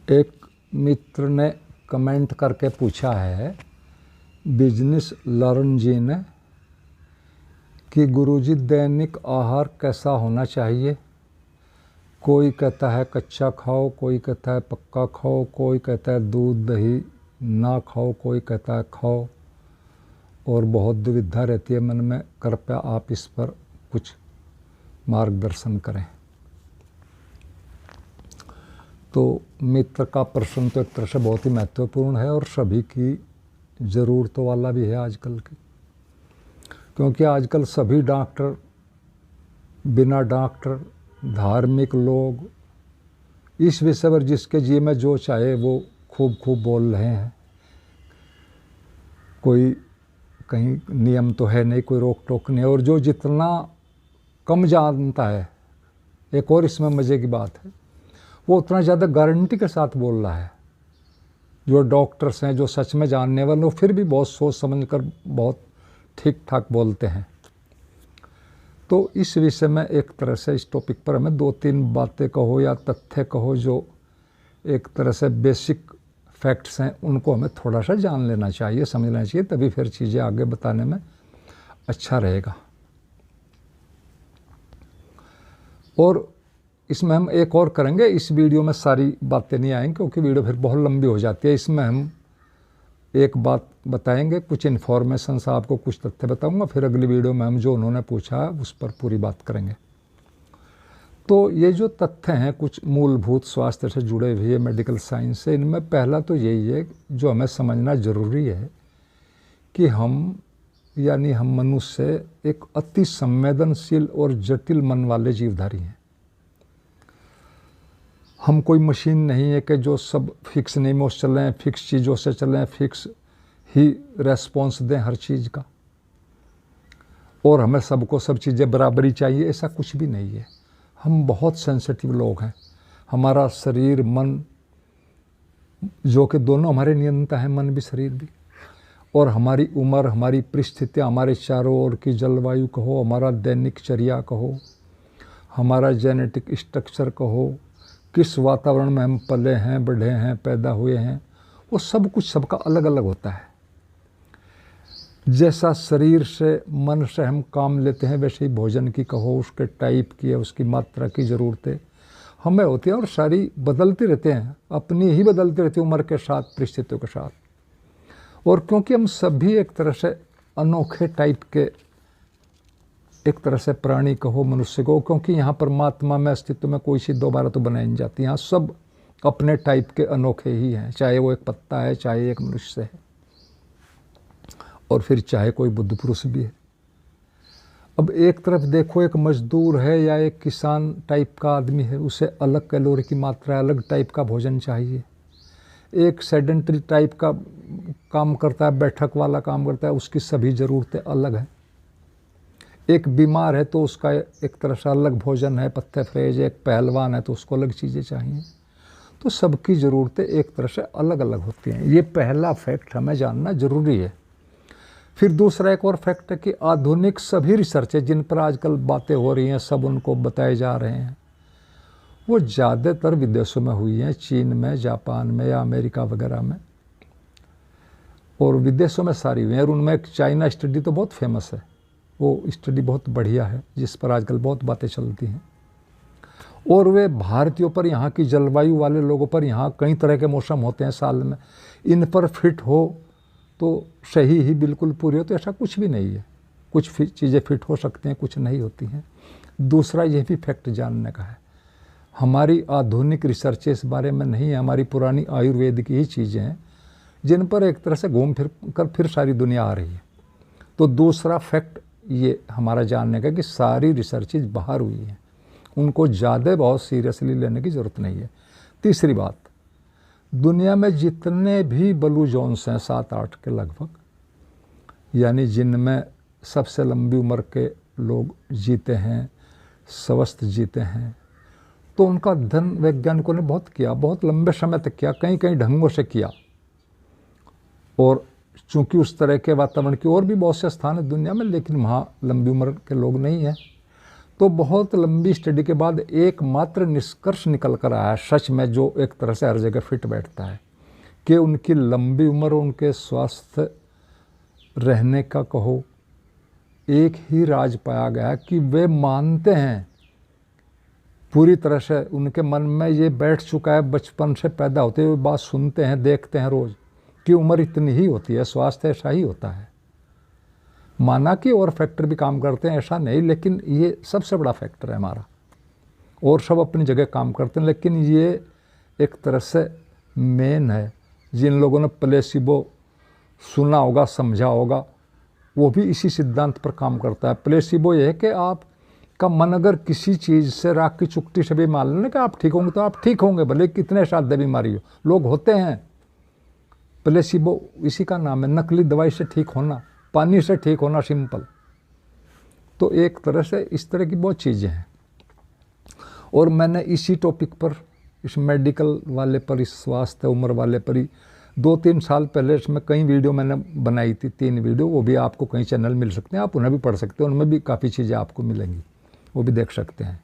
एक मित्र ने कमेंट करके पूछा है बिजनेस लर्न जी ने कि गुरुजी दैनिक आहार कैसा होना चाहिए। कोई कहता है कच्चा खाओ, कोई कहता है पक्का खाओ, कोई कहता है दूध दही ना खाओ, कोई कहता है खाओ, और बहुत दुविधा रहती है मन में। कृपया आप इस पर कुछ मार्गदर्शन करें। तो मित्र का प्रश्न तो एक तरह से बहुत ही महत्वपूर्ण है और सभी की ज़रूरतों वाला भी है आजकल की, क्योंकि आजकल सभी डॉक्टर, बिना डॉक्टर, धार्मिक लोग इस विषय पर जिसके जी में जो चाहे वो खूब खूब बोल रहे हैं। कोई कहीं नियम तो है नहीं, कोई रोक टोक नहीं, और जो जितना कम जानता है, एक और इसमें मज़े की बात है, वो उतना ज़्यादा गारंटी के साथ बोल रहा है। जो डॉक्टर्स हैं, जो सच में जानने वाले, वो फिर भी बहुत सोच समझ कर बहुत ठीक ठाक बोलते हैं। तो इस विषय में एक तरह से इस टॉपिक पर हमें दो तीन बातें कहो या तथ्य कहो जो एक तरह से बेसिक फैक्ट्स हैं, उनको हमें थोड़ा सा जान लेना चाहिए, समझना चाहिए, तभी फिर चीज़ें आगे बताने में अच्छा रहेगा। और इसमें हम एक और करेंगे, इस वीडियो में सारी बातें नहीं आएंगी क्योंकि वीडियो फिर बहुत लंबी हो जाती है। इसमें हम एक बात बताएंगे, कुछ इन्फॉर्मेशन से आपको कुछ तथ्य बताऊंगा, फिर अगली वीडियो में हम जो उन्होंने पूछा है उस पर पूरी बात करेंगे। तो ये जो तथ्य हैं कुछ मूलभूत स्वास्थ्य से जुड़े हुए, मेडिकल साइंस से, इनमें पहला तो यही है जो हमें समझना ज़रूरी है कि हम यानी हम मनुष्य एक अति संवेदनशील और जटिल मन वाले जीवधारी हैं। हम कोई मशीन नहीं है कि जो सब फिक्स नहीं में चलें, फिक्स चीज़ों से चलें, फिक्स ही रेस्पॉन्स दें हर चीज़ का, और हमें सबको सब चीज़ें बराबरी चाहिए, ऐसा कुछ भी नहीं है। हम बहुत सेंसिटिव लोग हैं। हमारा शरीर मन जो कि दोनों हमारे नियंत्रण हैं, मन भी शरीर भी, और हमारी उम्र, हमारी परिस्थितियाँ, हमारे चारों ओर की जलवायु कहो, हमारा दैनिक चर्या कहो, हमारा जेनेटिक स्ट्रक्चर कहो, किस वातावरण में हम पले हैं, बढ़े हैं, पैदा हुए हैं, वो सब कुछ सबका अलग अलग होता है। जैसा शरीर से, मन से हम काम लेते हैं, वैसे ही भोजन की कहो, उसके टाइप की, उसकी मात्रा की ज़रूरतें हमें होती हैं, और सारी बदलती रहते हैं, अपनी ही बदलती रहती है उम्र के साथ, परिस्थितियों के साथ। और क्योंकि हम सभी एक तरह से अनोखे टाइप के, एक तरह से प्राणी कहो, मनुष्य को, क्योंकि यहाँ परमात्मा में अस्तित्व में कोई सी दोबारा तो बनाई नहीं जाती। यहाँ सब अपने टाइप के अनोखे ही हैं, चाहे वो एक पत्ता है, चाहे एक मनुष्य है, और फिर चाहे कोई बुद्ध पुरुष भी है। अब एक तरफ देखो, एक मजदूर है या एक किसान टाइप का आदमी है, उसे अलग कैलोरी की मात्रा, अलग टाइप का भोजन चाहिए। एक सेडेंटरी टाइप का काम करता है, बैठक वाला काम करता है, उसकी सभी ज़रूरतें अलग हैं। एक बीमार है तो उसका एक तरह से अलग भोजन है, पत्ते फ्रेज। एक पहलवान है तो उसको अलग चीज़ें चाहिए। तो सबकी ज़रूरतें एक तरह से अलग अलग होती हैं। ये पहला फैक्ट हमें जानना ज़रूरी है। फिर दूसरा एक और फैक्ट है कि आधुनिक सभी रिसर्च है जिन पर आजकल बातें हो रही हैं, सब उनको बताए जा रहे हैं, वो ज़्यादातर विदेशों में हुई हैं, चीन में, जापान में या अमेरिका वगैरह में, और विदेशों में सारी हुई हैं। और उनमें एक चाइना स्टडी तो बहुत फेमस है, वो स्टडी बहुत बढ़िया है, जिस पर आजकल बहुत बातें चलती हैं। और वे भारतीयों पर, यहाँ की जलवायु वाले लोगों पर, यहाँ कई तरह के मौसम होते हैं साल में, इन पर फिट हो तो सही ही बिल्कुल पूरी हो, तो ऐसा कुछ भी नहीं है। कुछ चीज़ें फिट हो सकती हैं, कुछ नहीं होती हैं। दूसरा ये भी फैक्ट जानने का है, हमारी आधुनिक रिसर्च इस बारे में नहीं है, हमारी पुरानी आयुर्वेद की ही चीज़ें हैं जिन पर एक तरह से घूम फिर कर फिर सारी दुनिया आ रही है। तो दूसरा फैक्ट ये हमारा जानने का कि सारी रिसर्चेज बाहर हुई हैं, उनको ज़्यादा बहुत सीरियसली लेने की ज़रूरत नहीं है। तीसरी बात, दुनिया में जितने भी ब्लू जोन्स हैं, 7-8 के लगभग, यानी जिनमें सबसे लंबी उम्र के लोग जीते हैं, स्वस्थ जीते हैं, तो उनका अध्ययन वैज्ञानिकों ने बहुत किया, बहुत लंबे समय तक किया, कई कई ढंगों से किया। और चूँकि उस तरह के वातावरण की और भी बहुत से स्थान है दुनिया में, लेकिन वहाँ लंबी उम्र के लोग नहीं हैं, तो बहुत लंबी स्टडी के बाद एकमात्र निष्कर्ष निकल कर आया सच में, जो एक तरह से हर जगह फिट बैठता है, कि उनकी लंबी उम्र, उनके स्वस्थ रहने का कहो, एक ही राज पाया गया कि वे मानते हैं पूरी तरह से, उनके मन में ये बैठ चुका है, बचपन से पैदा होते हुए बात सुनते हैं, देखते हैं रोज़ कि उम्र इतनी ही होती है, स्वास्थ्य ऐसा ही होता है। माना कि और फैक्टर भी काम करते हैं, ऐसा नहीं, लेकिन ये सबसे बड़ा फैक्टर है हमारा, और सब अपनी जगह काम करते हैं, लेकिन ये एक तरह से मेन है। जिन लोगों ने प्लेसिबो सुना होगा, समझा होगा, वो भी इसी सिद्धांत पर काम करता है। प्लेसिबो ये है कि आपका मन अगर किसी चीज़ से, राख की चुटकी से भी मान लेना कि आप ठीक होंगे, तो आप ठीक होंगे, भले कितने साध्य बीमारी हो, लोग होते हैं। प्लेसिबो इसी का नाम है, नकली दवाई से ठीक होना, पानी से ठीक होना, सिंपल। तो एक तरह से इस तरह की बहुत चीज़ें हैं। और मैंने इसी टॉपिक पर, इस मेडिकल वाले पर, इस स्वास्थ्य उम्र वाले पर ही 2-3 साल पहले इसमें कई वीडियो मैंने बनाई थी, 3 वीडियो, वो भी आपको कई चैनल मिल सकते हैं, आप उन्हें भी पढ़ सकते हैं, उनमें भी काफ़ी चीज़ें आपको मिलेंगी, वो भी देख सकते हैं।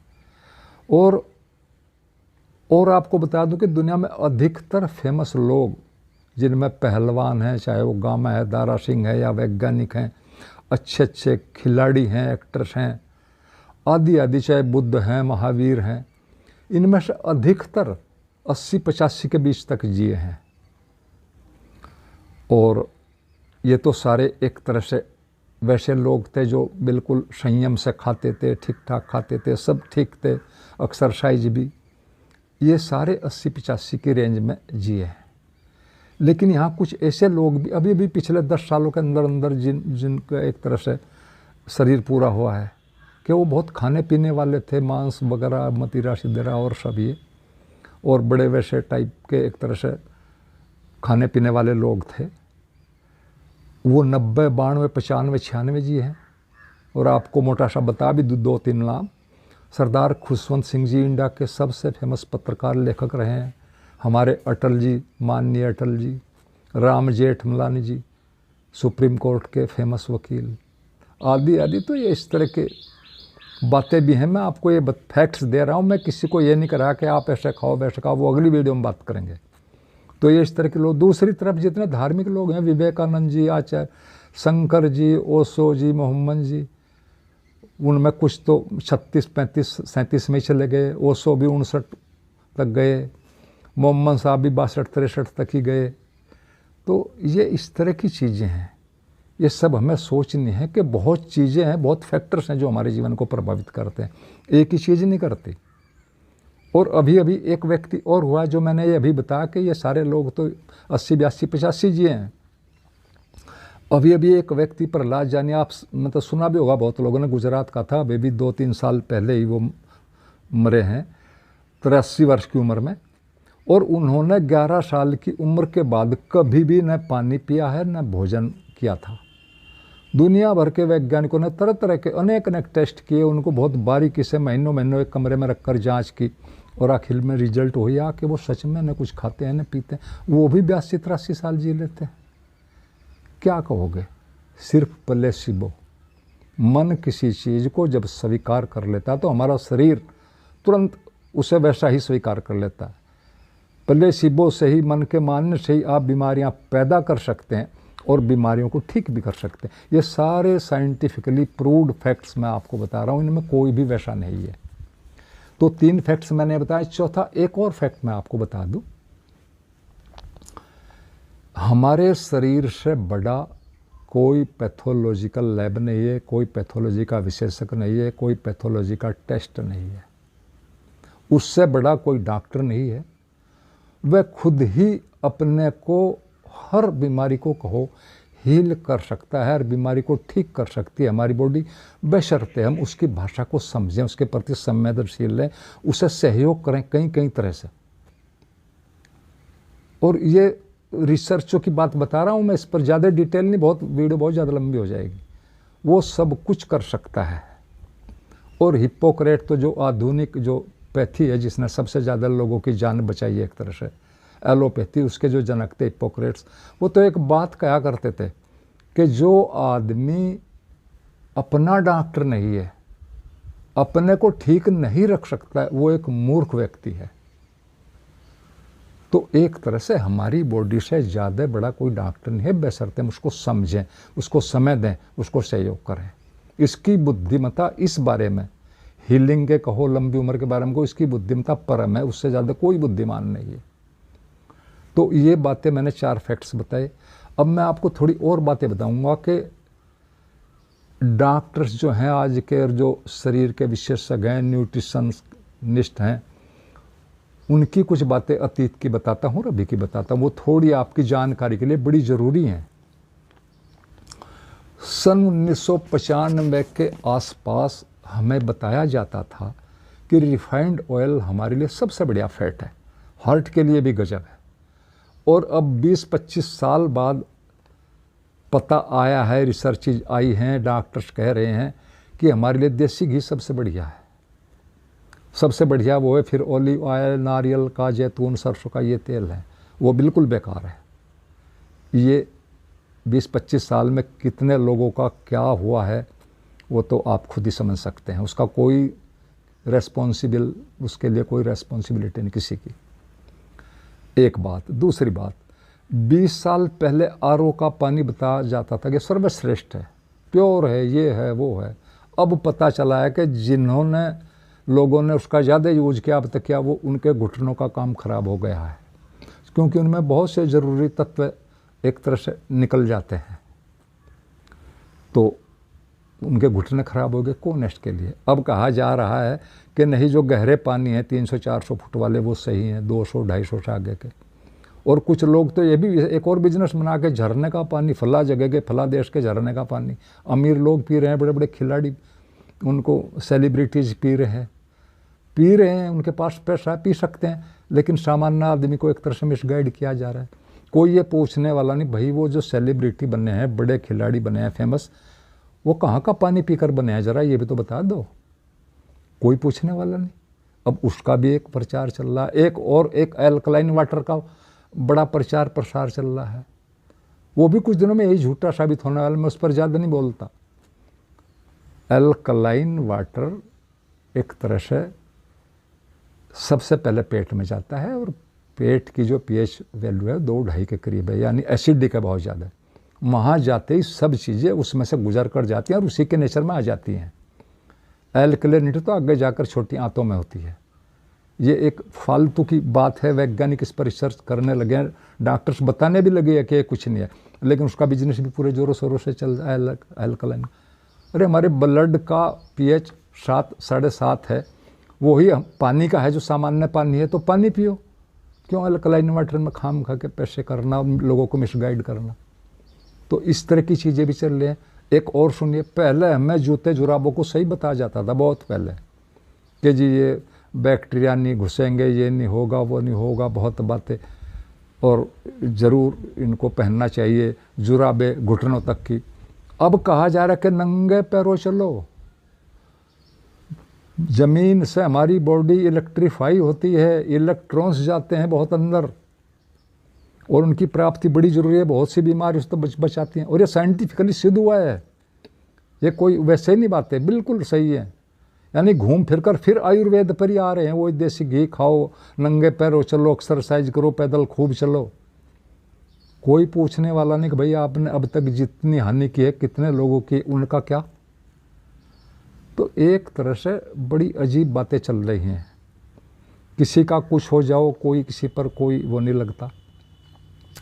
और आपको बता दूं कि दुनिया में अधिकतर फेमस लोग, जिनमें पहलवान हैं, चाहे वो गामा है, दारा सिंह है, या वैज्ञानिक हैं, अच्छे अच्छे खिलाड़ी हैं, एक्टर्स हैं, आदि, चाहे बुद्ध हैं, महावीर हैं, इनमें से अधिकतर 80-85 के बीच तक जिए हैं। और ये तो सारे एक तरह से वैसे लोग थे जो बिल्कुल संयम से खाते थे, ठीक ठाक खाते थे, सब ठीक थे, एक्सरसाइज भी, ये सारे 80-85 की रेंज में जिए हैं। लेकिन यहाँ कुछ ऐसे लोग भी अभी पिछले 10 सालों के अंदर अंदर जिनका एक तरह से शरीर पूरा हुआ है, कि वो बहुत खाने पीने वाले थे, मांस वगैरह, मदिरा सिदरा और सब ये, और बड़े वैसे टाइप के एक तरह से खाने पीने वाले लोग थे, वो 90, 92, 95, 96 जी हैं। और आपको मोटा सा बता भी 2-3 नाम, सरदार खुशवंत सिंह जी इंडिया के सबसे फेमस पत्रकार लेखक रहे हैं, हमारे अटल जी, माननीय अटल जी, राम जेठमलानी जी, सुप्रीम कोर्ट के फेमस वकील, आदि। तो ये इस तरह के बातें भी हैं। मैं आपको ये फैक्ट्स दे रहा हूँ, मैं किसी को ये नहीं कर रहा कि आप ऐसे खाओ वैसे खाओ, वो अगली वीडियो में बात करेंगे। तो ये इस तरह के लोग। दूसरी तरफ जितने धार्मिक लोग हैं, विवेकानंद जी, आचार्य शंकर जी, ओशो जी, मोहम्मद जी, उनमें कुछ तो 36, 35, 37 में चले गए, ओशो भी 59 तक गए, मोहम्मद साहब भी 62, 63 तक ही गए। तो ये इस तरह की चीज़ें हैं, ये सब हमें सोचनी है कि बहुत चीज़ें हैं, बहुत फैक्टर्स हैं जो हमारे जीवन को प्रभावित करते हैं, एक ही चीज़ नहीं करती। और अभी एक व्यक्ति और हुआ जो मैंने ये अभी बताया कि ये सारे लोग तो 80, 82, 85 जी हैं। अभी एक व्यक्ति प्रहलाद जानी, आप मतलब सुना भी होगा बहुत लोगों ने, गुजरात का था, अभी 2-3 साल पहले ही वो मरे हैं, 83 वर्ष की उम्र में। और उन्होंने 11 साल की उम्र के बाद कभी भी न पानी पिया है न भोजन किया था। दुनिया भर के वैज्ञानिकों ने तरह तरह के अनेक टेस्ट किए, उनको बहुत बारीकी से महीनों एक कमरे में रखकर जांच की, और आखिर में रिजल्ट हो या कि वो सच में न कुछ खाते हैं न पीते हैं, वो भी 82-83 साल जी लेते हैं। क्या कहोगे? सिर्फ प्लेसिबो। मन किसी चीज़ को जब स्वीकार कर लेता है तो हमारा शरीर तुरंत उसे वैसा ही स्वीकार कर लेता है। प्लेसिबो से ही, मन के मानने से ही आप बीमारियां पैदा कर सकते हैं और बीमारियों को ठीक भी कर सकते हैं। ये सारे साइंटिफिकली प्रूव्ड फैक्ट्स मैं आपको बता रहा हूँ, इनमें कोई भी वैसा नहीं है। तो 3 फैक्ट्स मैंने बताया। चौथा एक और फैक्ट मैं आपको बता दूं, हमारे शरीर से बड़ा कोई पैथोलॉजिकल लैब नहीं है, कोई पैथोलॉजी का विशेषज्ञ नहीं है, कोई पैथोलॉजी का टेस्ट नहीं है, उससे बड़ा कोई डॉक्टर नहीं है। वह खुद ही अपने को हर बीमारी को कहो हील कर सकता है, हर बीमारी को ठीक कर सकती है हमारी बॉडी, बशर्ते हम उसकी भाषा को समझें, उसके प्रति संवेदनशील रहें, उसे सहयोग करें कई तरह से। और ये रिसर्चों की बात बता रहा हूँ मैं, इस पर ज़्यादा डिटेल नहीं, बहुत वीडियो बहुत ज़्यादा लंबी हो जाएगी। वो सब कुछ कर सकता है। और हिप्पोक्रेट तो जो आधुनिक जो पैथी है, जिसने सबसे ज़्यादा लोगों की जान बचाई है एक तरह से, एलोपैथी, उसके जो जनक थे हिप्पोक्रेट्स, वो तो एक बात कहा करते थे कि जो आदमी अपना डॉक्टर नहीं है अपने को ठीक नहीं रख सकता है वो एक मूर्ख व्यक्ति है। तो एक तरह से हमारी बॉडी से ज़्यादा बड़ा कोई डॉक्टर नहीं है, बशर्ते हम उसको समझें, उसको समय दें, उसको सहयोग करें। इसकी बुद्धिमत्ता इस बारे में, हीलिंग के कहो, लंबी उम्र के बारे में को, इसकी बुद्धिमत्ता परम है, उससे ज़्यादा कोई बुद्धिमान नहीं है। तो ये बातें मैंने 4 फैक्ट्स बताए। अब मैं आपको थोड़ी और बातें बताऊंगा कि डॉक्टर्स जो हैं आज के, जो शरीर के विशेषज्ञ हैं, न्यूट्रिशनिस्ट हैं, उनकी कुछ बातें अतीत की बताता हूँ और अभी की बताता हूँ, वो थोड़ी आपकी जानकारी के लिए बड़ी ज़रूरी हैं। सन 1995 के आसपास हमें बताया जाता था कि रिफाइंड ऑयल हमारे लिए सबसे बढ़िया फैट है, हार्ट के लिए भी गजब है। और अब 20-25 साल बाद पता आया है, रिसर्च आई हैं, डॉक्टर्स कह रहे हैं कि हमारे लिए देसी घी सबसे बढ़िया है। सबसे बढ़िया वो है, फिर ऑलिव ऑयल, नारियल का, जैतून, सरसों का ये तेल है, वो बिल्कुल बेकार है। ये 20-25 साल में कितने लोगों का क्या हुआ है वो तो आप खुद ही समझ सकते हैं। उसका कोई उसके लिए कोई रेस्पॉन्सिबिलिटी नहीं किसी की। एक बात। दूसरी बात, 20 साल पहले आरओ का पानी बताया जाता था कि सर्वश्रेष्ठ है, प्योर है, ये है, वो है। अब पता चला है कि जिन्होंने लोगों ने उसका ज़्यादा यूज किया अब तक किया, वो उनके घुटनों का काम खराब हो गया है, क्योंकि उनमें बहुत से ज़रूरी तत्व एक तरह से निकल जाते हैं, तो उनके घुटने खराब हो गए। कौनेस्ट के लिए अब कहा जा रहा है कि नहीं, जो गहरे पानी है 300-400 फुट वाले वो सही हैं, 200-250 से आगे के। और कुछ लोग तो ये भी एक और बिजनेस बना के झरने का पानी, फला जगह के, फला देश के झरने का पानी अमीर लोग पी रहे हैं, बड़े बड़े खिलाड़ी, उनको सेलिब्रिटीज़ पी रहे हैं, उनके पास पैसा पी सकते हैं, लेकिन सामान्य आदमी को एक तरह से मिसगाइड किया जा रहा है। कोई ये पूछने वाला नहीं, भाई वो जो सेलिब्रिटी बने हैं, बड़े खिलाड़ी बने हैं, फेमस, वो कहाँ का पानी पीकर बने हैं, ज़रा ये भी तो बता दो। कोई पूछने वाला नहीं। अब उसका भी एक प्रचार चल रहा है। एक एल्कलाइन वाटर का बड़ा प्रचार प्रसार चल रहा है, वो भी कुछ दिनों में यही झूठा साबित होने वाला। मैं उस पर ज़्यादा नहीं बोलता। एल्कलाइन वाटर एक तरह से सबसे पहले पेट में जाता है, और पेट की जो पीएच वैल्यू है 2-2.5 के करीब है, यानी एसिडिक है बहुत ज़्यादा। वहाँ जाते ही सब चीज़ें उसमें से गुजर कर जाती हैं और उसी के नेचर में आ जाती हैं। एल्कलिनिटी तो आगे जाकर छोटी आंतों में होती है। ये एक फालतू की बात है, वैज्ञानिक इस पर रिसर्च करने लगे हैं, डॉक्टर्स बताने भी लगे हैं कि ये कुछ नहीं है, लेकिन उसका बिजनेस भी पूरे ज़ोरों शोरों से चल रहा है एल्कलाइन। अरे हमारे ब्लड का पीएच 7-7.5 है, वही पानी का है जो सामान्य पानी है, तो पानी पियो। क्यों एल्कलाइन वाटर में खाम खा के पैसे करना, लोगों को मिसगाइड करना। तो इस तरह की चीज़ें भी चल रही हैं। एक और सुनिए, पहले हमें जूते जुराबों को सही बताया जाता था बहुत पहले कि जी ये बैक्टीरिया नहीं घुसेंगे, ये नहीं होगा, वो नहीं होगा, बहुत बातें, और ज़रूर इनको पहनना चाहिए, जुराबे घुटनों तक की। अब कहा जा रहा है कि नंगे पैरों चलो। ज़मीन से हमारी बॉडी इलेक्ट्रीफाई होती है, इलेक्ट्रॉन्स जाते हैं बहुत अंदर, और उनकी प्राप्ति बड़ी ज़रूरी है, बहुत सी बीमारी उससे बचाती हैं। और ये साइंटिफिकली सिद्ध हुआ है, ये कोई वैसे ही नहीं बातें, बिल्कुल सही है। यानी घूम फिर कर फिर आयुर्वेद पर ही आ रहे हैं, वो देसी घी खाओ, नंगे पैरों चलो, एक्सरसाइज करो, पैदल खूब चलो। कोई पूछने वाला नहीं कि भाई आपने अब तक जितनी हानि की है कितने लोगों की, उनका क्या। तो एक तरह से बड़ी अजीब बातें चल रही हैं। किसी का कुछ हो जाओ, कोई किसी पर कोई वो नहीं लगता।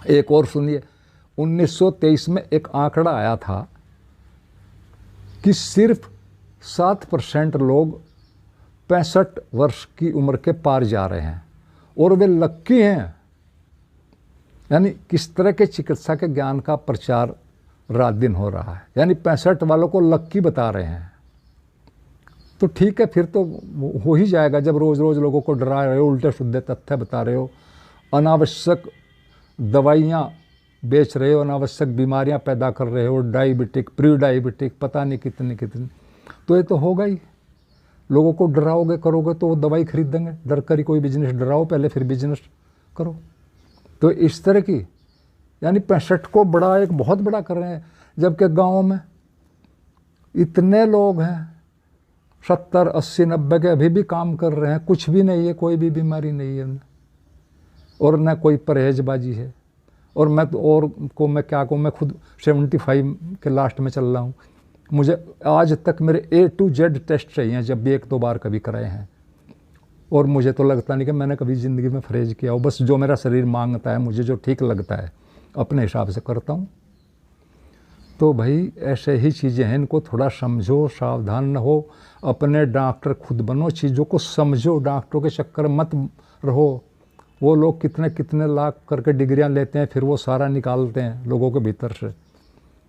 एक और सुनिए, 1923 में एक आंकड़ा आया था कि सिर्फ 7% लोग 65 वर्ष की उम्र के पार जा रहे हैं, और वे लक्की हैं। यानी किस तरह के चिकित्सा के ज्ञान का प्रचार रात दिन हो रहा है, यानी 65 वालों को लक्की बता रहे हैं। तो ठीक है, फिर तो हो ही जाएगा जब रोज़ रोज़ लोगों को डरा रहे हो, उल्टे सीधे तथ्य बता रहे हो, अनावश्यक दवाइयाँ बेच रहे हो, अनावश्यक बीमारियाँ पैदा कर रहे हो, डायबिटिक, प्री डायबिटिक, पता नहीं कितनी। तो ये तो होगा ही। लोगों को डराओगे करोगे तो वो दवाई खरीदेंगे। डर कर ही कोई बिजनेस, डराओ पहले फिर बिजनेस करो। तो इस तरह की, यानी 65 को बड़ा, एक बहुत बड़ा कर रहे हैं, जबकि गाँव में इतने लोग हैं। 70, 80, 90 के अभी भी काम कर रहे हैं, कुछ भी नहीं है, कोई भी बीमारी नहीं है उन्हें, और न कोई परहेजबाजी है। और मैं तो और को मैं क्या कहूँ, मैं खुद 75 के लास्ट में चल रहा हूँ। मुझे आज तक मेरे A to Z टेस्ट चाहिए हैं, जब भी 1-2 बार कभी कराए हैं, और मुझे तो लगता नहीं कि मैंने कभी ज़िंदगी में परहेज किया हो। बस जो मेरा शरीर मांगता है, मुझे जो ठीक लगता है, अपने हिसाब से करता हूँ। तो भाई ऐसे ही चीज़ें हैं, इनको थोड़ा समझो, सावधान न हो, अपने डॉक्टर खुद बनो, चीज़ों को समझो, डॉक्टरों के चक्कर मत रहो। वो लोग कितने कितने लाख करके डिग्रियां लेते हैं, फिर वो सारा निकालते हैं लोगों के भीतर से।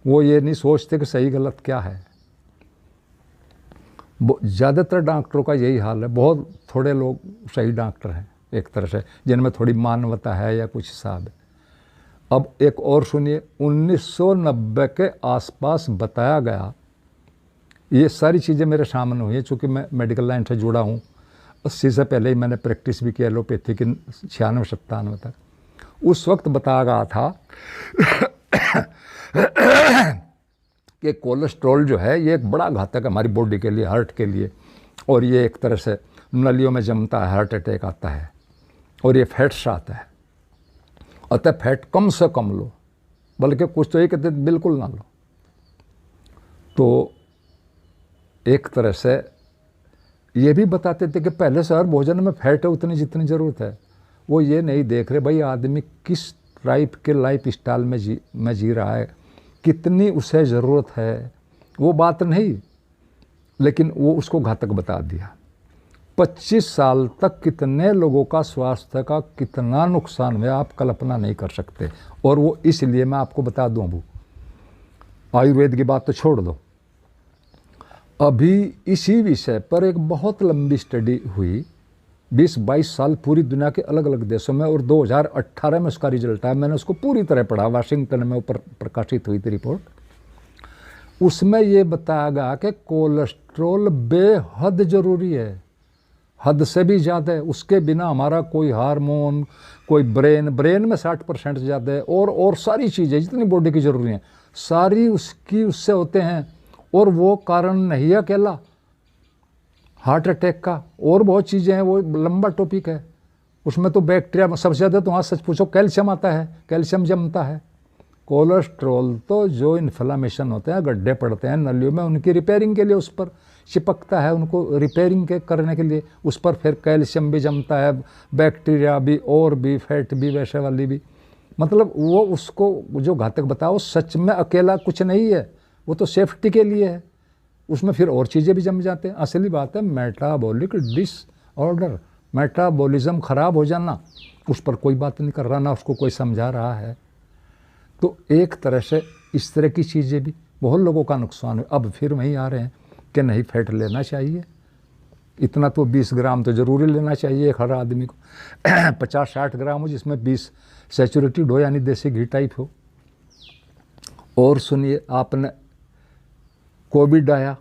वो ये नहीं सोचते कि सही गलत क्या है। ज़्यादातर डॉक्टरों का यही हाल है, बहुत थोड़े लोग सही डॉक्टर हैं एक तरह से, जिनमें थोड़ी मानवता है या कुछ हिसाब है। अब एक और सुनिए, 1990 के आसपास बताया गया, ये सारी चीज़ें मेरे सामने हुई हैं, चूँकि मैं मेडिकल लाइन से जुड़ा हूँ। 80 से पहले ही मैंने प्रैक्टिस भी की एलोपैथी की, 96-97 तक। उस वक्त बताया गया था कि कोलेस्ट्रॉल जो है ये एक बड़ा घातक है हमारी बॉडी के लिए, हार्ट के लिए, और ये एक तरह से नलियों में जमता है, हार्ट अटैक आता है, और ये फैट से आता है। अतः फैट कम से कम लो, बल्कि कुछ तो ये कहते बिल्कुल ना लो। तो एक तरह से ये भी बताते थे कि पहले से हर भोजन में फैट है उतनी जितनी ज़रूरत है। वो ये नहीं देख रहे भाई आदमी किस टाइप के लाइफ स्टाइल में जी रहा है, कितनी उसे ज़रूरत है, वो बात नहीं, लेकिन वो उसको घातक बता दिया। 25 साल तक कितने लोगों का स्वास्थ्य का कितना नुकसान हुआ आप कल्पना नहीं कर सकते। और वो इसलिए मैं आपको बता दूं, अबू आयुर्वेद की बात तो छोड़ दो, अभी इसी विषय पर एक बहुत लंबी स्टडी हुई, 20-22 साल पूरी दुनिया के अलग अलग देशों में, और 2018 में उसका रिजल्ट आया। मैंने उसको पूरी तरह पढ़ा, वाशिंगटन में ऊपर प्रकाशित हुई थी रिपोर्ट। उसमें ये बताया गया कि कोलेस्ट्रॉल बेहद ज़रूरी है, हद से भी ज़्यादा है। उसके बिना हमारा कोई हार्मोन, कोई ब्रेन में 60% ज़्यादा है, और सारी चीज़ें जितनी बॉडी की ज़रूरी हैं सारी उससे होते हैं। और वो कारण नहीं है अकेला हार्ट अटैक का, और बहुत चीज़ें हैं, वो लंबा टॉपिक है। उसमें तो बैक्टीरिया सबसे ज़्यादा, तो वहाँ सच पूछो कैल्शियम आता है, कैल्शियम जमता है। कोलेस्ट्रॉल तो जो इन्फ्लामेशन होते हैं, गड्ढे पड़ते हैं नलियों में, उनकी रिपेयरिंग के लिए उस पर चिपकता है, उनको रिपेयरिंग के करने के लिए उस पर फिर कैल्शियम भी जमता है, बैक्टीरिया भी, और भी फैट भी, वैसे वाली भी। मतलब वो उसको जो घातक बताओ सच में अकेला कुछ नहीं है, वो तो सेफ्टी के लिए है। उसमें फिर और चीज़ें भी जम जाते हैं। असली बात है मेटाबॉलिक डिसऑर्डर, मेटाबॉलिज्म ख़राब हो जाना, उस पर कोई बात नहीं कर रहा, ना उसको कोई समझा रहा है। तो एक तरह से इस तरह की चीज़ें भी बहुत लोगों का नुकसान है। अब फिर वहीं आ रहे हैं कि नहीं फैट लेना चाहिए, इतना तो 20 ग्राम तो ज़रूरी लेना चाहिए हर आदमी को, 50-60 ग्राम हो, जिसमें 20 सैचुरेटेड हो, यानी देसी घी टाइप हो। और सुनिए, आपने कोविड आया,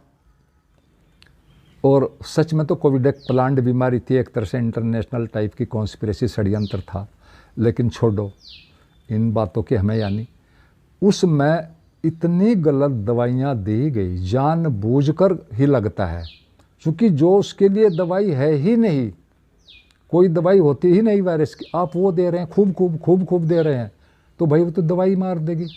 और सच में तो कोविड एक प्लान्ड बीमारी थी, एक तरह से इंटरनेशनल टाइप की कॉन्स्पिरेसी षड्यंत्र था। लेकिन छोड़ो इन बातों की हमें, यानी उसमें इतनी गलत दवाइयाँ दी गई, जानबूझकर ही लगता है, क्योंकि जो उसके लिए दवाई है ही नहीं, कोई दवाई होती ही नहीं वायरस की, आप वो दे रहे हैं, खूब दे रहे हैं, तो भाई वो तो दवाई मार देगी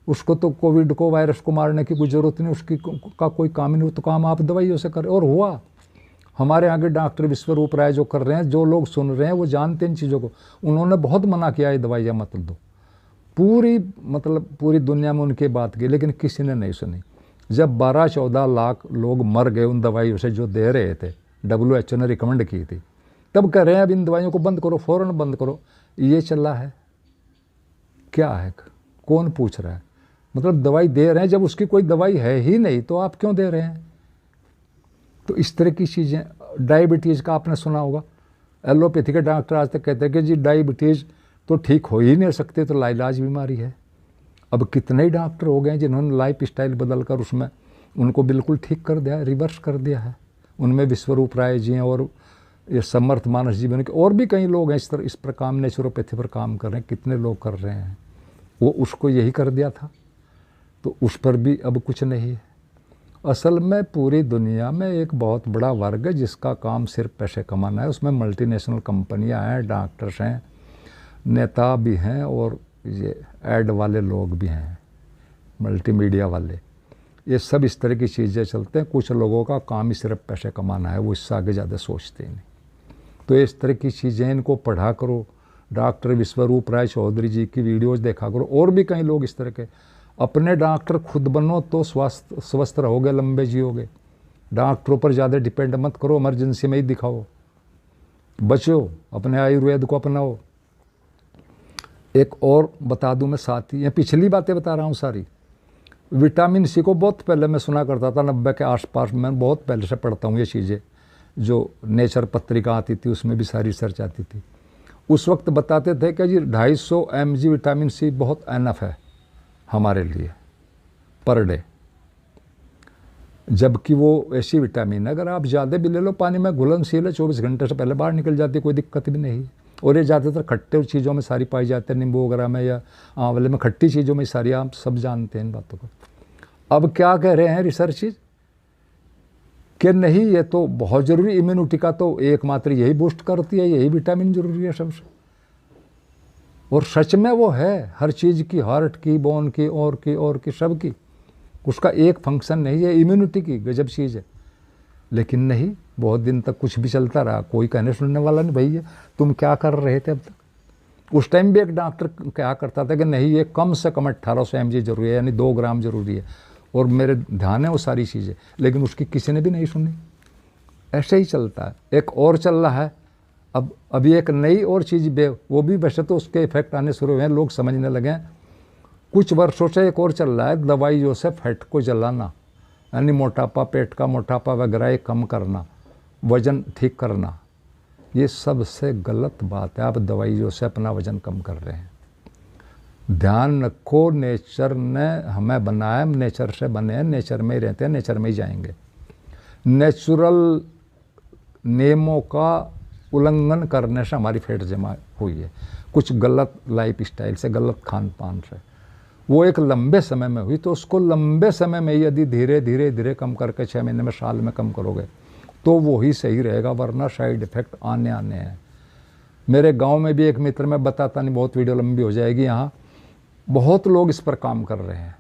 उसको। तो कोविड को, वायरस को मारने की कोई ज़रूरत नहीं, उसकी का कोई काम नहीं, तो काम आप दवाइयों से करें। और हुआ, हमारे आगे डॉक्टर विश्वरूप राय जो कर रहे हैं, जो लोग सुन रहे हैं वो जानते हैं इन चीज़ों को, उन्होंने बहुत मना किया ये दवाइयाँ मत दो, पूरी दुनिया में उनकी बात की, लेकिन किसी ने नहीं सुनी। जब 12-14 लाख लोग मर गए उन दवाइयों से जो दे रहे थे, WHO ने रिकमेंड की थी, तब कह रहे हैं अब इन दवाइयों को बंद करो, फ़ौरन बंद करो। ये चला है क्या है, कौन पूछ रहा है? मतलब दवाई दे रहे हैं, जब उसकी कोई दवाई है ही नहीं तो आप क्यों दे रहे हैं? तो इस तरह की चीज़ें, डायबिटीज़ का आपने सुना होगा, एलोपैथी के डॉक्टर आज तक कहते हैं कि जी डायबिटीज़ तो ठीक हो ही नहीं सकते, तो लाइलाज बीमारी है। अब कितने ही डॉक्टर हो गए हैं जिन्होंने लाइफ स्टाइल बदल कर उसमें उनको बिल्कुल ठीक कर दिया, रिवर्स कर दिया है। उनमें विश्वरूप राय जी हैं, और ये समर्थ मानस जी बन के और भी कई लोग हैं इस पर काम, नेचुरोपैथी पर काम कर रहे हैं, कितने लोग कर रहे हैं। वो उसको यही कर दिया था, तो उस पर भी अब कुछ नहीं है। असल में पूरी दुनिया में एक बहुत बड़ा वर्ग है जिसका काम सिर्फ पैसे कमाना है। उसमें मल्टीनेशनल कंपनियां हैं, डॉक्टर्स हैं, नेता भी हैं और ये ऐड वाले लोग भी हैं, मल्टीमीडिया वाले। ये सब इस तरह की चीज़ें चलते हैं। कुछ लोगों का काम ही सिर्फ पैसे कमाना है, वो इससे आगे ज़्यादा सोचते ही नहीं। तो इस तरह की चीज़ें इनको पढ़ा करो। डॉक्टर विश्वरूप राय चौधरी जी की वीडियोज़ देखा करो, और भी कई लोग इस तरह के। अपने डॉक्टर खुद बनो तो स्वस्थ रहोगे, लंबे जियोगे। डॉक्टरों पर ज़्यादा डिपेंड मत करो, इमरजेंसी में ही दिखाओ, बचो, अपने आयुर्वेद को अपनाओ। एक और बता दूं मैं साथ ही, ये पिछली बातें बता रहा हूँ सारी। विटामिन सी को बहुत पहले मैं सुना करता था, 90 के आसपास। मैं बहुत पहले से पढ़ता हूँ ये चीज़ें, जो नेचर पत्रिका आती थी उसमें भी सारी रिसर्च आती थी। उस वक्त बताते थे कि जी 250 mg विटामिन सी बहुत एनफ है हमारे लिए पर डे। जबकि वो ऐसी विटामिन है, अगर आप ज़्यादा भी ले लो, पानी में घुलनशील है, 24 घंटे से पहले बाहर निकल जाती है, कोई दिक्कत भी नहीं। और ये ज़्यादातर खट्टे चीज़ों में सारी पाई जाती है, नींबू वगैरह में या आंवले में, खट्टी चीज़ों में सारी। आप सब जानते हैं इन बातों को। अब क्या कह रहे हैं रिसर्चेज कि नहीं, ये तो बहुत ज़रूरी, इम्यूनिटी का तो एकमात्र यही बूस्ट करती है, यही विटामिन ज़रूरी है सबसे। और सच में वो है, हर चीज़ की, हार्ट की, बोन की, और की सब की। उसका एक फंक्शन नहीं है, इम्यूनिटी की गजब चीज़ है। लेकिन नहीं, बहुत दिन तक कुछ भी चलता रहा, कोई कहने सुनने वाला नहीं। भैया तुम क्या कर रहे थे अब तक? उस टाइम भी एक डॉक्टर क्या करता था कि नहीं, ये कम से कम 1800 mg जरूरी है, यानी 2 ग्राम जरूरी है। और मेरे ध्यान है वो सारी चीज़ें, लेकिन उसकी किसी ने भी नहीं सुनी। ऐसे ही चलता है। एक और चल रहा है अब, अभी एक नई और चीज़ वो भी वैसे तो उसके इफेक्ट आने शुरू हुए हैं, लोग समझने लगे हैं। कुछ वर्षों से एक और चल रहा है, दवाइयों से फैट को जलाना, यानी मोटापा, पेट का मोटापा वगैरह कम करना, वज़न ठीक करना। ये सबसे गलत बात है। आप दवाइयों से अपना वज़न कम कर रहे हैं। ध्यान रखो, नेचर ने हमें बनाया, नेचर से बने हैं, नेचर में ही रहते हैं, नेचर में ही जाएंगे। नेचुरल नियमों का उल्लंघन करने से हमारी फैट जमा हुई है, कुछ गलत लाइफ स्टाइल से, गलत खान पान से। वो एक लंबे समय में हुई, तो उसको लंबे समय में यदि धीरे धीरे धीरे कम करके 6 महीने में, साल में कम करोगे तो वो ही सही रहेगा, वरना साइड इफ़ेक्ट आने हैं। मेरे गांव में भी एक मित्र, में बताता नहीं, बहुत वीडियो लंबी हो जाएगी, यहाँ बहुत लोग इस पर काम कर रहे हैं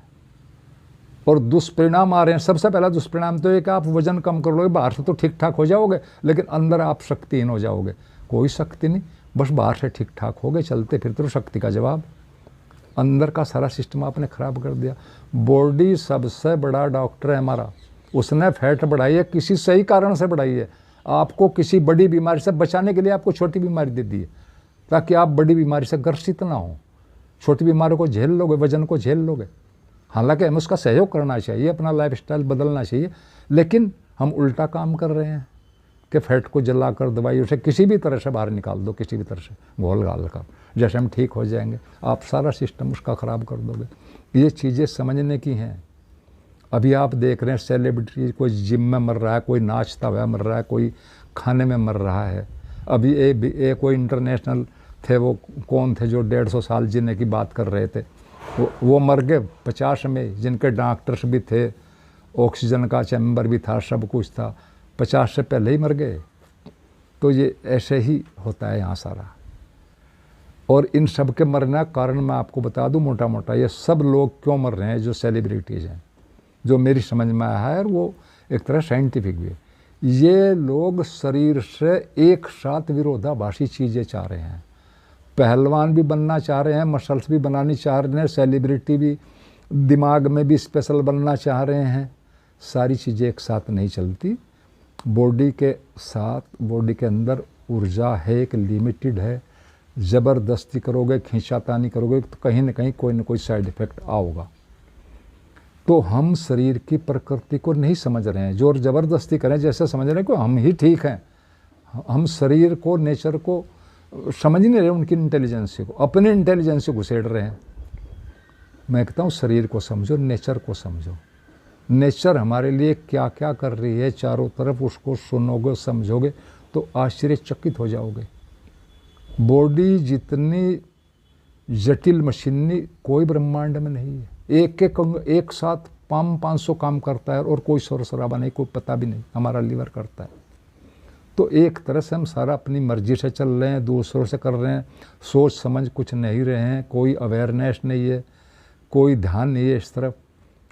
और दुष्परिणाम आ रहे हैं। सबसे पहला दुष्परिणाम तो ये कि आप वजन कम कर लोगे, बाहर से तो ठीक ठाक हो जाओगे, लेकिन अंदर आप शक्तिहीन हो जाओगे। कोई शक्ति नहीं, बस बाहर से ठीक ठाक हो गए, चलते फिरते तो शक्ति का जवाब। अंदर का सारा सिस्टम आपने ख़राब कर दिया। बॉडी सबसे बड़ा डॉक्टर है हमारा, उसने फैट बढ़ाई है, किसी सही कारण से बढ़ाई है। आपको किसी बड़ी बीमारी से बचाने के लिए आपको छोटी बीमारी दे दी है, ताकि आप बड़ी बीमारी से ग्रसित ना हो। छोटी बीमारियों को झेल लोगे, वजन को झेल लोगे। हालांकि हमें उसका सहयोग करना चाहिए, अपना लाइफस्टाइल बदलना चाहिए, लेकिन हम उल्टा काम कर रहे हैं कि फैट को जलाकर दवाइयों से किसी भी तरह से बाहर निकाल दो, किसी भी तरह से घोल घाल कर, जैसे हम ठीक हो जाएंगे। आप सारा सिस्टम उसका ख़राब कर दोगे। ये चीज़ें समझने की हैं। अभी आप देख रहे हैं सेलिब्रिटी, कोई जिम में मर रहा है, कोई नाचता हुआ मर रहा है, कोई खाने में मर रहा है। अभी कोई इंटरनेशनल थे, वो कौन थे जो 150 साल जीने की बात कर रहे थे, वो मर गए 50 में, जिनके डॉक्टर्स भी थे, ऑक्सीजन का चैम्बर भी था, सब कुछ था, 50 से पहले ही मर गए। तो ये ऐसे ही होता है यहाँ सारा। और इन सब के मरने का कारण मैं आपको बता दूं मोटा मोटा, ये सब लोग क्यों मर रहे हैं जो सेलिब्रिटीज़ हैं, जो मेरी समझ में आया है, और वो एक तरह साइंटिफिक भी है। ये लोग शरीर से एक साथ विरोधाभासी चीज़ें चाह रहे हैं। पहलवान भी बनना चाह रहे हैं, मसल्स भी बनानी चाह रहे हैं, सेलिब्रिटी भी दिमाग में भी स्पेशल बनना चाह रहे हैं। सारी चीज़ें एक साथ नहीं चलती। बॉडी के साथ, बॉडी के अंदर ऊर्जा है, एक लिमिटेड है। ज़बरदस्ती करोगे, खींचातानी करोगे तो कहीं ना कहीं कोई ना कोई साइड इफ़ेक्ट आओगा। तो हम शरीर की प्रकृति को नहीं समझ रहे हैं, जोर ज़बरदस्ती करें जैसे समझ रहे हैं कि हम ही ठीक हैं। हम शरीर को, नेचर को समझ नहीं रहे, उनकी इंटेलिजेंसी को, अपनी इंटेलिजेंस से घुसेड़ रहे हैं। मैं कहता हूँ शरीर को समझो, नेचर को समझो। नेचर हमारे लिए क्या क्या कर रही है चारों तरफ, उसको सुनोगे, समझोगे तो आश्चर्यचकित हो जाओगे। बॉडी जितनी जटिल मशीनरी कोई ब्रह्मांड में नहीं है। एक साथ 500 काम करता है और कोई शोर शराबा नहीं, कोई पता भी नहीं, हमारा लीवर करता है। तो एक तरह से हम सारा अपनी मर्जी से चल रहे हैं, दूसरों से कर रहे हैं, सोच समझ कुछ नहीं रहे हैं, कोई अवेयरनेस नहीं है, कोई ध्यान नहीं है इस तरफ,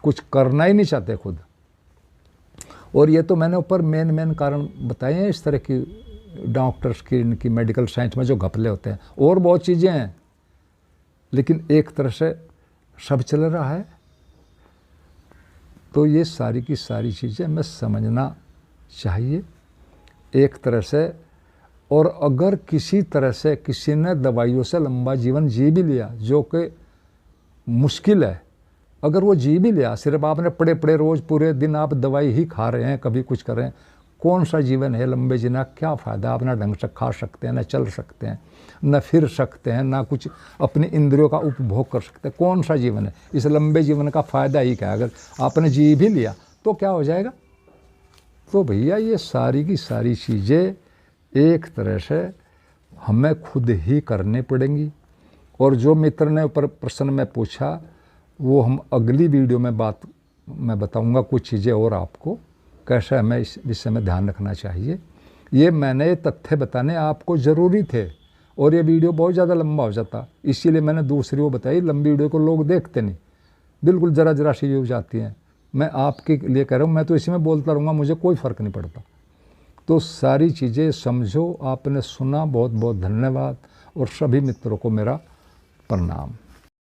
कुछ करना ही नहीं चाहते खुद। और ये तो मैंने ऊपर मेन कारण बताए हैं इस तरह की डॉक्टर्स की, इनकी मेडिकल साइंस में जो घपले होते हैं, और बहुत चीज़ें हैं, लेकिन एक तरह से सब चल रहा है। तो ये सारी की सारी चीज़ें हमें समझना चाहिए एक तरह से। और अगर किसी तरह से किसी ने दवाइयों से लंबा जीवन जी भी लिया, जो कि मुश्किल है, अगर वो जी भी लिया, सिर्फ आपने पड़े पड़े रोज़ पूरे दिन आप दवाई ही खा रहे हैं, कभी कुछ कर रहे हैं, कौन सा जीवन है लंबे जीना? क्या फ़ायदा? आप ना ढंग से खा सकते हैं, ना चल सकते हैं, ना फिर सकते हैं, ना कुछ अपनी इंद्रियों का उपभोग कर सकते हैं, कौन सा जीवन है? इस लंबे जीवन का फ़ायदा ही क्या है? अगर आपने जी भी लिया तो क्या हो जाएगा? तो भैया ये सारी की सारी चीज़ें एक तरह से हमें खुद ही करनी पड़ेंगी। और जो मित्र ने ऊपर प्रश्न में पूछा, वो हम अगली वीडियो में मैं बताऊंगा कुछ चीज़ें और आपको, कैसे हमें इस विषय में ध्यान रखना चाहिए। ये मैंने तथ्य बताने आपको ज़रूरी थे, और ये वीडियो बहुत ज़्यादा लंबा हो जाता, इसीलिए मैंने दूसरी वो बताई। लंबी वीडियो को लोग देखते नहीं, बिल्कुल ज़रा सी व्यूज आती हैं। मैं आपके लिए कह रहा हूँ, मैं तो इसी में बोलता रहूँगा, मुझे कोई फ़र्क नहीं पड़ता। तो सारी चीज़ें समझो। आपने सुना, बहुत बहुत धन्यवाद, और सभी मित्रों को मेरा प्रणाम।